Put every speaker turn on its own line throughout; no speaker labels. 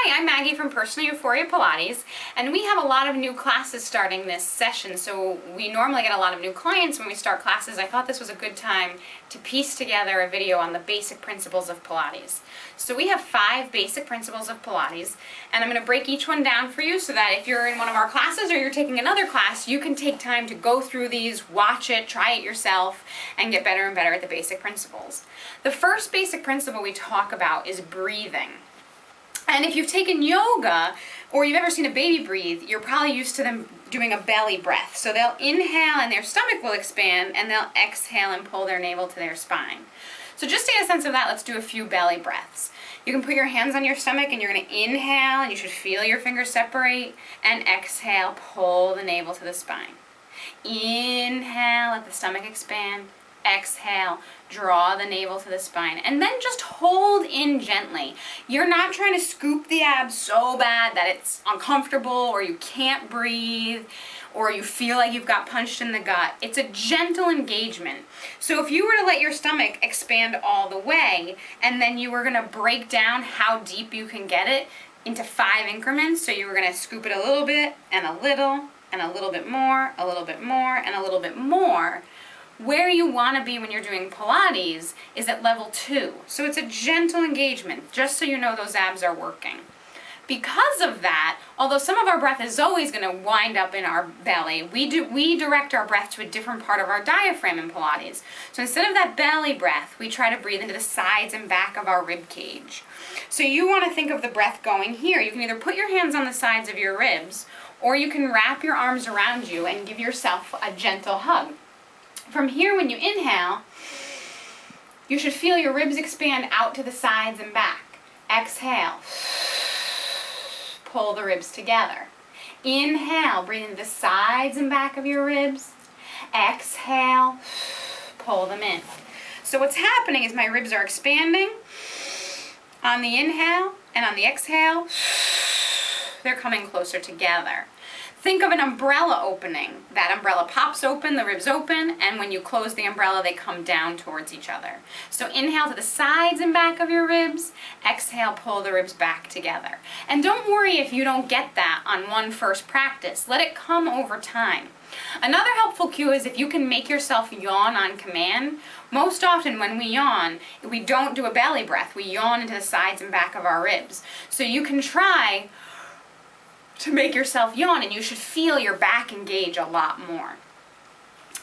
Hi, I'm Maggie from Personal Euphoria Pilates, and we have a lot of new classes starting this session, so we normally get a lot of new clients when we start classes. I thought this was a good time to piece together a video on the basic principles of Pilates. So we have 5 basic principles of Pilates, and I'm going to break each one down for you so that if you're in one of our classes or you're taking another class, you can take time to go through these, watch it, try it yourself, and get better and better at the basic principles. The first basic principle we talk about is breathing. And if you've taken yoga or you've ever seen a baby breathe, you're probably used to them doing a belly breath. So they'll inhale and their stomach will expand, and they'll exhale and pull their navel to their spine. So just to get a sense of that, let's do a few belly breaths. You can put your hands on your stomach and you're going to inhale, and you should feel your fingers separate, and exhale, pull the navel to the spine. Inhale, let the stomach expand. Exhale, draw the navel to the spine, and then just hold in gently. You're not trying to scoop the abs so bad that it's uncomfortable or you can't breathe or you feel like you've got punched in the gut. It's a gentle engagement. So if you were to let your stomach expand all the way and then you were going to break down how deep you can get it into 5 increments, so you were going to scoop it a little bit and a little bit more, a little bit more, and a little bit more, where you want to be when you're doing Pilates is at level 2. So it's a gentle engagement, just so you know those abs are working. Because of that, although some of our breath is always going to wind up in our belly, we direct our breath to a different part of our diaphragm in Pilates. So instead of that belly breath, we try to breathe into the sides and back of our rib cage. So you want to think of the breath going here. You can either put your hands on the sides of your ribs, or you can wrap your arms around you and give yourself a gentle hug. From here, when you inhale, you should feel your ribs expand out to the sides and back. Exhale, pull the ribs together. Inhale, breathe into the sides and back of your ribs. Exhale, pull them in. So what's happening is my ribs are expanding on the inhale, and on the exhale, they're coming closer together. Think of an umbrella opening. That umbrella pops open, the ribs open, and when you close the umbrella, they come down towards each other. So inhale to the sides and back of your ribs. Exhale, pull the ribs back together. And don't worry if you don't get that on one first practice. Let it come over time. Another helpful cue is if you can make yourself yawn on command. Most often when we yawn, we don't do a belly breath. We yawn into the sides and back of our ribs. So you can try to make yourself yawn, and you should feel your back engage a lot more.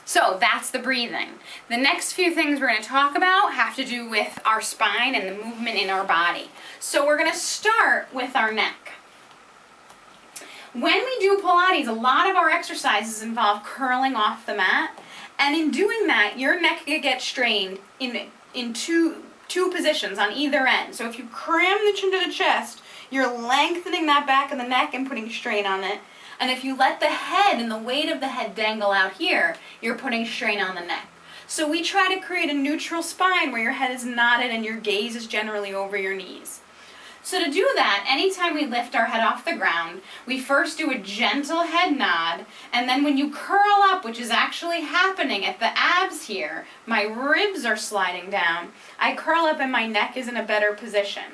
So that's the breathing. The next few things we're going to talk about have to do with our spine and the movement in our body. So we're going to start with our neck. When we do Pilates, a lot of our exercises involve curling off the mat, and in doing that, your neck gets strained in two positions on either end. So if you cram the chin to the chest, you're lengthening that back of the neck and putting strain on it. And if you let the head and the weight of the head dangle out here, you're putting strain on the neck. So we try to create a neutral spine where your head is nodded and your gaze is generally over your knees. So to do that, anytime we lift our head off the ground, we first do a gentle head nod, and then when you curl up, which is actually happening at the abs here, my ribs are sliding down, I curl up and my neck is in a better position.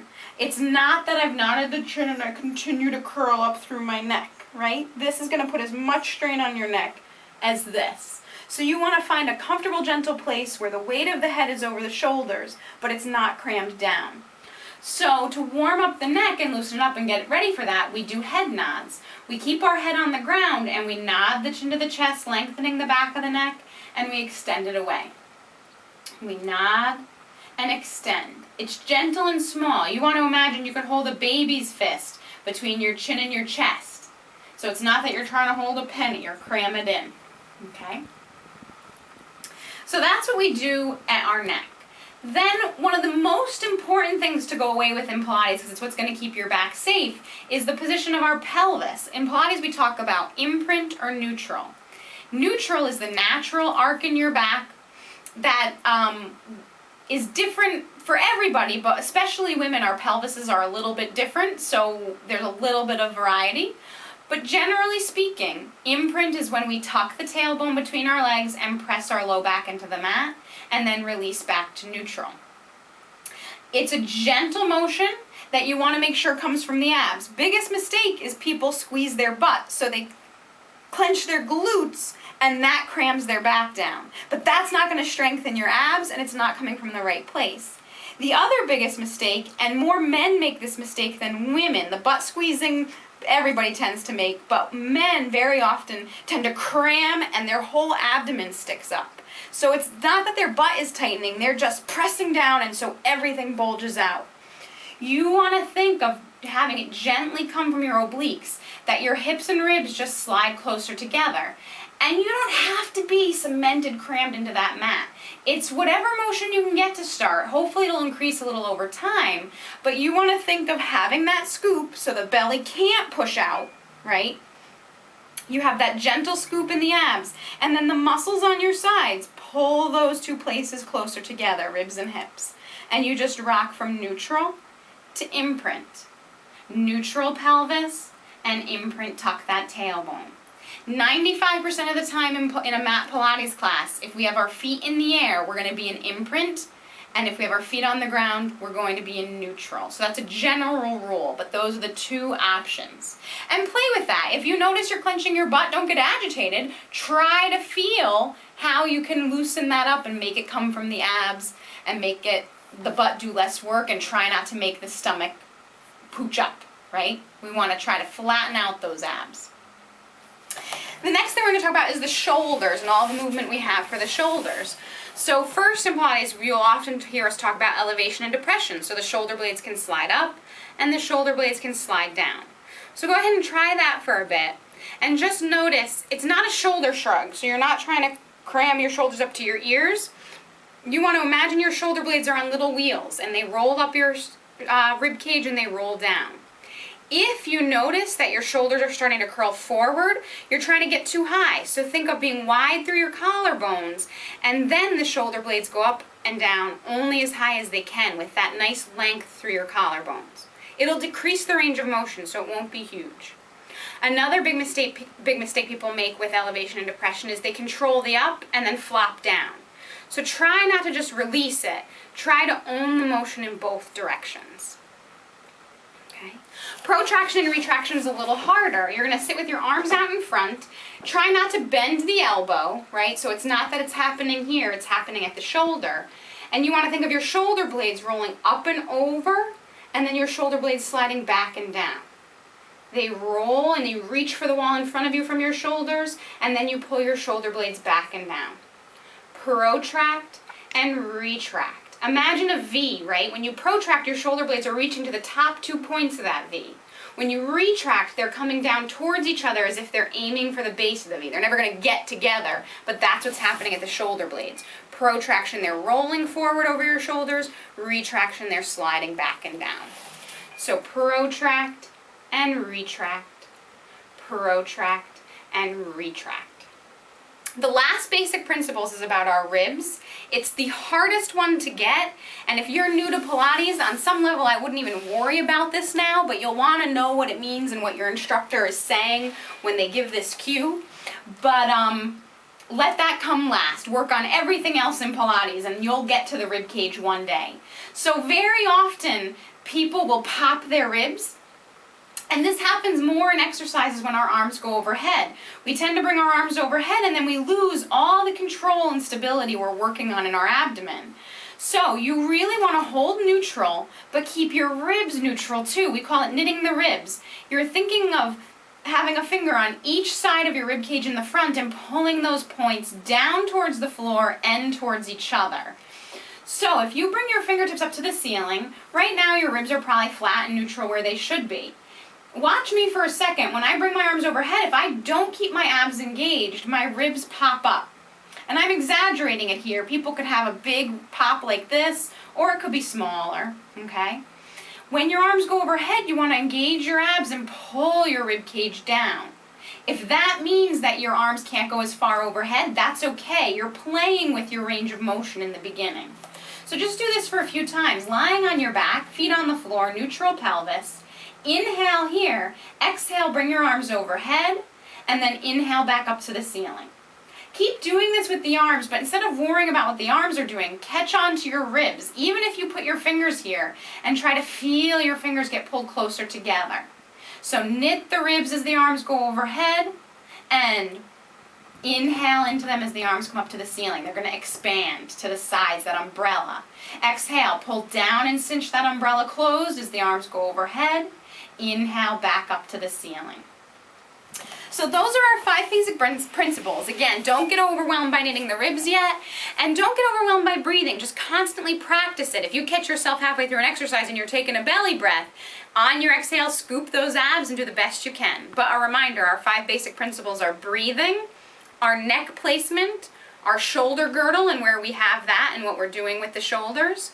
It's not that I've nodded the chin and I continue to curl up through my neck, right? This is going to put as much strain on your neck as this. So you want to find a comfortable, gentle place where the weight of the head is over the shoulders, but it's not crammed down. So to warm up the neck and loosen it up and get ready for that, we do head nods. We keep our head on the ground and we nod the chin to the chest, lengthening the back of the neck, and we extend it away. We nod and extend. It's gentle and small. You want to imagine you could hold a baby's fist between your chin and your chest. So it's not that you're trying to hold a penny or cram it in. Okay? So that's what we do at our neck. Then one of the most important things to go away with in Pilates, because it's what's going to keep your back safe, is the position of our pelvis. In Pilates we talk about imprint or neutral. Neutral is the natural arc in your back that is different for everybody, but especially women, our pelvises are a little bit different, so there's a little bit of variety. But generally speaking, imprint is when we tuck the tailbone between our legs and press our low back into the mat, and then release back to neutral. It's a gentle motion that you want to make sure comes from the abs. Biggest mistake is people squeeze their butt, so they clench their glutes and that crams their back down. But that's not going to strengthen your abs, and it's not coming from the right place. The other biggest mistake, and more men make this mistake than women, the butt squeezing everybody tends to make, but men very often tend to cram and their whole abdomen sticks up. So it's not that their butt is tightening, they're just pressing down, and so everything bulges out. You want to think of having it gently come from your obliques, that your hips and ribs just slide closer together. And you don't have to be cemented, crammed into that mat. It's whatever motion you can get to start. Hopefully it'll increase a little over time, but you want to think of having that scoop so the belly can't push out, right? You have that gentle scoop in the abs, and then the muscles on your sides, pull those two places closer together, ribs and hips. And you just rock from neutral to imprint. Neutral pelvis and imprint, tuck that tailbone. 95% of the time in a mat Pilates class, if we have our feet in the air, we're going to be in imprint, and if we have our feet on the ground, we're going to be in neutral. So that's a general rule, but those are the two options. And play with that. If you notice you're clenching your butt, don't get agitated. Try to feel how you can loosen that up and make it come from the abs and make the butt do less work, and try not to make the stomach pooch up, right? We want to try to flatten out those abs. The next thing we're going to talk about is the shoulders and all the movement we have for the shoulders. So first in Pilates, you'll often hear us talk about elevation and depression. So the shoulder blades can slide up and the shoulder blades can slide down. So go ahead and try that for a bit. And just notice, it's not a shoulder shrug. So you're not trying to cram your shoulders up to your ears. You want to imagine your shoulder blades are on little wheels and they roll up your rib cage and they roll down. If you notice that your shoulders are starting to curl forward, you're trying to get too high. So think of being wide through your collarbones, and then the shoulder blades go up and down only as high as they can with that nice length through your collarbones. It'll decrease the range of motion, so it won't be huge. Another big mistake people make with elevation and depression is they control the up and then flop down. So try not to just release it. Try to own the motion in both directions. Okay. Protraction and retraction is a little harder. You're going to sit with your arms out in front. Try not to bend the elbow, right? So it's not that it's happening here, it's happening at the shoulder. And you want to think of your shoulder blades rolling up and over, and then your shoulder blades sliding back and down. They roll and you reach for the wall in front of you from your shoulders, and then you pull your shoulder blades back and down. Protract and retract. Imagine a V, right? When you protract, your shoulder blades are reaching to the top 2 points of that V. When you retract, they're coming down towards each other as if they're aiming for the base of the V. They're never going to get together, but that's what's happening at the shoulder blades. Protraction, they're rolling forward over your shoulders. Retraction, they're sliding back and down. So protract and retract, protract and retract. The last basic principles is about our ribs. It's the hardest one to get, and if you're new to Pilates, on some level I wouldn't even worry about this now, but you'll want to know what it means and what your instructor is saying when they give this cue. But let that come last. Work on everything else in Pilates and you'll get to the rib cage one day. So very often people will pop their ribs. And this happens more in exercises when our arms go overhead. We tend to bring our arms overhead and then we lose all the control and stability we're working on in our abdomen. So you really want to hold neutral, but keep your ribs neutral too. We call it knitting the ribs. You're thinking of having a finger on each side of your rib cage in the front and pulling those points down towards the floor and towards each other. So if you bring your fingertips up to the ceiling, right now your ribs are probably flat and neutral where they should be. Watch me for a second. When I bring my arms overhead, if I don't keep my abs engaged, my ribs pop up. And I'm exaggerating it here. People could have a big pop like this, or it could be smaller, okay? When your arms go overhead, you want to engage your abs and pull your rib cage down. If that means that your arms can't go as far overhead, that's okay. You're playing with your range of motion in the beginning. So just do this for a few times. Lying on your back, feet on the floor, neutral pelvis. Inhale here, exhale, bring your arms overhead, and then inhale back up to the ceiling. Keep doing this with the arms, but instead of worrying about what the arms are doing, catch on to your ribs. Even if you put your fingers here and try to feel your fingers get pulled closer together. So knit the ribs as the arms go overhead, and inhale into them as the arms come up to the ceiling. They're going to expand to the sides, that umbrella. Exhale, pull down and cinch that umbrella closed as the arms go overhead. Inhale, back up to the ceiling. So those are our 5 basic principles. Again, don't get overwhelmed by knitting the ribs yet, and don't get overwhelmed by breathing. Just constantly practice it. If you catch yourself halfway through an exercise and you're taking a belly breath, on your exhale, scoop those abs and do the best you can. But a reminder, our 5 basic principles are breathing, our neck placement, our shoulder girdle and where we have that and what we're doing with the shoulders,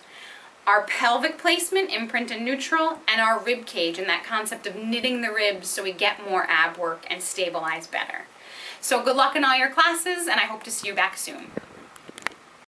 our pelvic placement, imprint and neutral, and our rib cage and that concept of knitting the ribs so we get more ab work and stabilize better. So good luck in all your classes, and I hope to see you back soon.